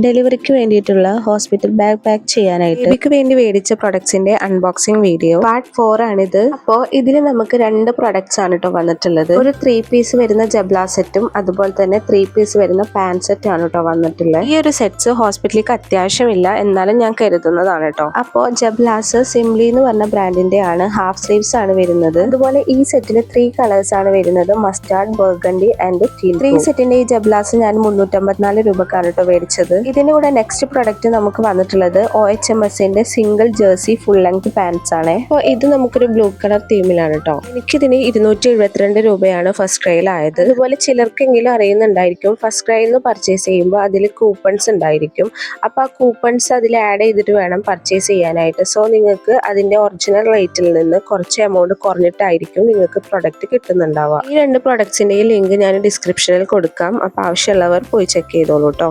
ഡെലിവറിക്ക് വേണ്ടിയിട്ടുള്ള hospital bag pack ചെയ്യാനായിട്ട് ബേബിക്ക് വേണ്ടി മേടിച്ച പ്രൊഡക്ട്സിന്റെ അൺബോക്സിംഗ് വീഡിയോ പാർട്ട് 4 ആണിത്. അപ്പോൾ ഇതിൽ നമുക്ക് 2 പ്രൊഡക്ട്സ് ആണ് കേട്ടോ വന്നിട്ടുള്ളത്. ഒരു 3 പീസ് വരുന്ന ജബ്ല സെറ്റും അതുപോലെ തന്നെ 3 പീസ് വരുന്ന പാൻ സെറ്റ് ആണ് കേട്ടോ വന്നിട്ടുള്ളത്. ഈ ഒരു സെറ്റ്സ് ഹോസ്പിറ്റലിലേക്ക് അത്യാവശ്യമില്ല, എന്നാലും ഞാൻ കരുതുന്നതാണ് കേട്ടോ. അപ്പോൾ ജബ്ലാസ് സിംലി എന്ന് പറഞ്ഞ ബ്രാൻഡിന്റെ ആണ്. ഹാഫ് സ്ലീവ്സ് ആണ് വരുന്നത്. അതുപോലെ ഈ സെറ്റിൽ 3 കളേഴ്സ് ആണ് വരുന്നത്, മസ്റ്റാർഡ്, ബർഗണ്ടി ആൻഡ് ടീൽ. 3 സെറ്റിന്റെ ഈ ജബ്ലാസ് ഞാൻ 354 രൂപക്കാണ് കേട്ടോ മേടിച്ചത്. ഇതിന്റെ കൂടെ നെക്സ്റ്റ് പ്രൊഡക്റ്റ് നമുക്ക് വന്നിട്ടുള്ളത് OHMSന്റെ single jersey full length pants ആണ്. അപ്പോൾ ഇത് നമുക്കൊരു ബ്ലൂ കളർ തീമിലാണ് കേട്ടോ. എനിക്കിതിന് 272 രൂപയാണ് ഫസ്റ്റ് ക്രൈയിൽ ആയത്. അതുപോലെ ചിലർക്കെങ്കിലും അറിയുന്നുണ്ടായിരിക്കും, ഫസ്റ്റ് ക്രൈയിൽ നിന്ന് പർച്ചേസ് ചെയ്യുമ്പോൾ അതിൽ കൂപ്പൺസ് ഉണ്ടായിരിക്കും. അപ്പോൾ ആ കൂപ്പൺസ് അതിൽ ആഡ് ചെയ്തിട്ട് വേണം പർച്ചേസ് ചെയ്യാനായിട്ട്. സോ നിങ്ങൾക്ക് അതിന്റെ ഒറിജിനൽ റേറ്റിൽ നിന്ന് കുറച്ച് എമൗണ്ട് കുറഞ്ഞിട്ടായിരിക്കും നിങ്ങൾക്ക് പ്രൊഡക്റ്റ് കിട്ടുന്നുണ്ടാവുക. ഈ 2 പ്രൊഡക്ട്സിന്റെ ലിങ്ക് ഞാൻ ഡിസ്ക്രിപ്ഷനിൽ കൊടുക്കാം. അപ്പോൾ ആവശ്യമുള്ളവർ പോയി ചെക്ക് ചെയ്തോളൂ കേട്ടോ.